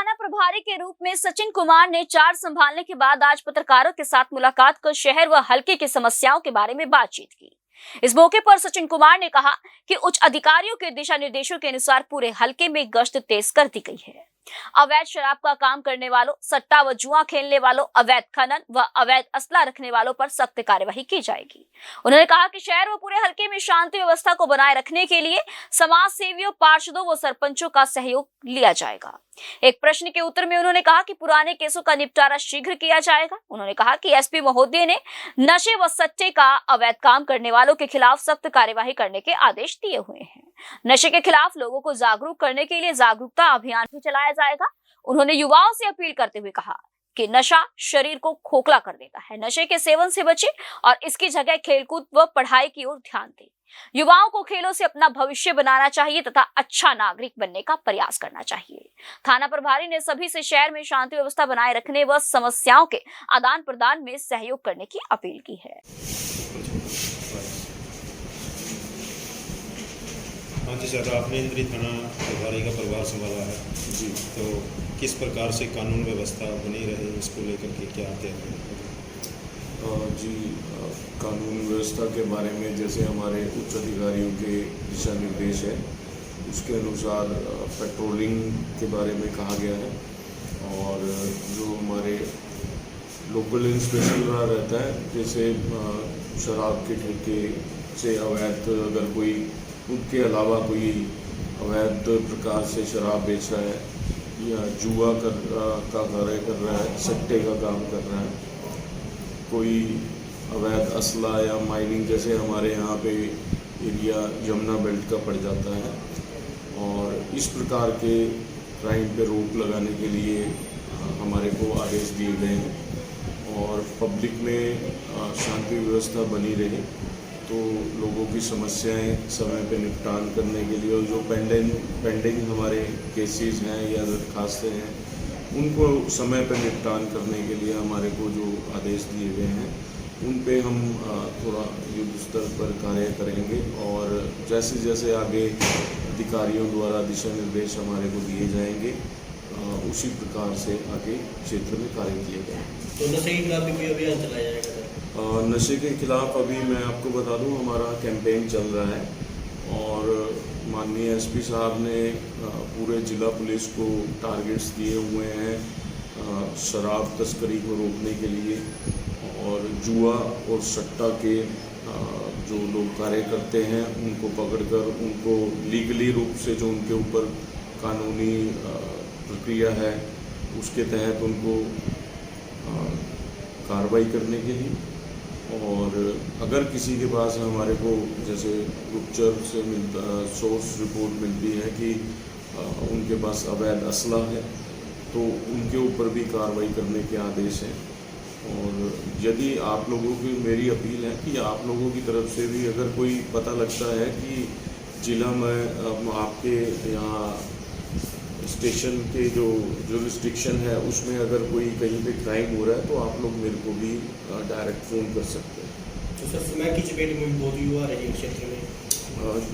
थाना प्रभारी के रूप में सचिन कुमार ने चार्ज संभालने के बाद आज पत्रकारों के साथ मुलाकात कर शहर व हलके की समस्याओं के बारे में बातचीत की। इस मौके पर सचिन कुमार ने कहा कि उच्च अधिकारियों के दिशा निर्देशों के अनुसार पूरे हलके में गश्त तेज कर दी गई है। अवैध शराब का काम करने वालों, सट्टा व जुआ खेलने वालों, अवैध खनन व अवैध असला रखने वालों पर सख्त कार्यवाही की जाएगी। उन्होंने कहा कि शहर व पूरे हलके में शांति व्यवस्था को बनाए रखने के लिए समाज सेवियों, पार्षदों व सरपंचों का सहयोग लिया जाएगा। एक प्रश्न के उत्तर में उन्होंने कहा कि पुराने केसों का निपटारा शीघ्र किया जाएगा। उन्होंने कहा कि एसपी महोदय ने नशे व सट्टे का अवैध काम करने वालों के खिलाफ सख्त कार्यवाही करने के आदेश दिए हुए हैं। नशे के खिलाफ लोगों को जागरूक करने के लिए जागरूकता अभियान भी चलाया जाएगा। उन्होंने युवाओं से अपील करते हुए कहा कि नशा शरीर को खोखला कर देता है। नशे के सेवन से बचें और इसकी जगह खेलकूद व पढ़ाई की ओर ध्यान दें। युवाओं को खेलों से अपना भविष्य बनाना चाहिए तथा अच्छा नागरिक बनने का प्रयास करना चाहिए। थाना प्रभारी ने सभी से शहर में शांति व्यवस्था बनाए रखने व समस्याओं के आदान प्रदान में सहयोग करने की अपील की है। हाँ जी सर, आपने इंद्री थाना प्रभारी का प्रभार संभाला है जी, तो किस प्रकार से कानून व्यवस्था बनी रहे इसको लेकर के क्या आते हैं? जी, कानून व्यवस्था के बारे में जैसे हमारे उच्च अधिकारियों के दिशा निर्देश है, उसके अनुसार पेट्रोलिंग के बारे में कहा गया है और जो हमारे लोकल इंस्पेक्शन रहा रहता है, जैसे शराब के ठेके से अवैध अगर कोई उनके अलावा कोई अवैध प्रकार से शराब बेच रहा है या जुआ का कार्य कर रहा है, सट्टे का काम कर रहा है, कोई अवैध असला या माइनिंग, जैसे हमारे यहाँ पे एरिया जमुना बेल्ट का पड़ जाता है, और इस प्रकार के क्राइम पे रोक लगाने के लिए हमारे को आदेश दिए गए हैं और पब्लिक में शांति व्यवस्था बनी रहे तो लोगों की समस्याएं समय पे निपटान करने के लिए और जो पेंडिंग हमारे केसेस हैं या दरखास्तें हैं उनको समय पर निपटान करने के लिए हमारे को जो आदेश दिए गए हैं उन पे हम थोड़ा युद्ध स्तर पर कार्य करेंगे और जैसे जैसे आगे अधिकारियों द्वारा दिशा निर्देश हमारे को दिए जाएंगे उसी प्रकार से आगे क्षेत्र में कार्य किए जाएंगे। तो नशे के खिलाफ भी कोई अभियान चलाया जाएगा? नशे के खिलाफ अभी मैं आपको बता दूं हमारा कैंपेन चल रहा है और माननीय एसपी साहब ने पूरे जिला पुलिस को टारगेट्स दिए हुए हैं शराब तस्करी को रोकने के लिए और जुआ और सट्टा के जो लोग कार्य करते हैं उनको पकड़कर उनको लीगली रूप से जो उनके ऊपर कानूनी प्रक्रिया है उसके तहत उनको कार्रवाई करने के लिए और अगर किसी के पास हमारे को जैसे गुप्तचर से सोर्स रिपोर्ट मिलती है कि उनके पास अवैध असला है तो उनके ऊपर भी कार्रवाई करने के आदेश हैं। और यदि आप लोगों की मेरी अपील है कि आप लोगों की तरफ से भी अगर कोई पता लगता है कि जिला में आपके यहाँ स्टेशन के जो जुरिस्डिक्शन है उसमें अगर कोई कहीं पे क्राइम हो रहा है तो आप लोग मेरे को भी डायरेक्ट फ़ोन कर सकते हैं। तो सर समय की चपेट में बहुत युवा रहे क्षेत्र में,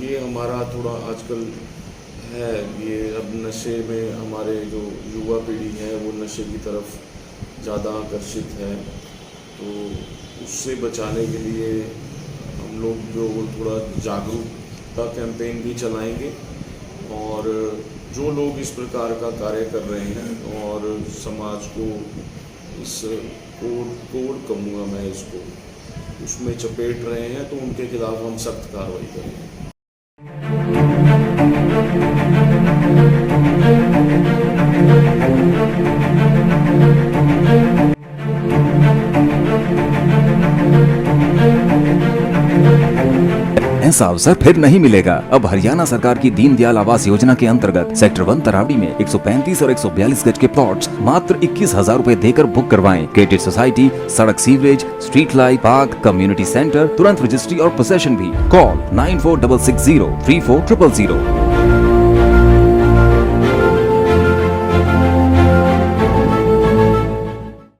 ये हमारा थोड़ा आजकल है, ये अब नशे में हमारे जो युवा पीढ़ी है वो नशे की तरफ ज़्यादा आकर्षित है, तो उससे बचाने के लिए हम लोग जो थोड़ा जागरूकता कैंपेन भी चलाएंगे और जो लोग इस प्रकार का कार्य कर रहे हैं और समाज को इस कोड कहूँगा मैं इसको उसमें चपेट रहे हैं तो उनके खिलाफ हम सख्त कार्रवाई करेंगे। ऐसा अवसर फिर नहीं मिलेगा। अब हरियाणा सरकार की दीनदयाल आवास योजना के अंतर्गत सेक्टर 1 तरावड़ी में 135 और 142 गज के प्लॉट्स मात्र 21,000 रुपए देकर बुक करवाएं। गेटेड सोसाइटी, सड़क, sewerage, street light, park, community centre, तुरंत रजिस्ट्री और पोसेशन भी। कॉल 9466034000।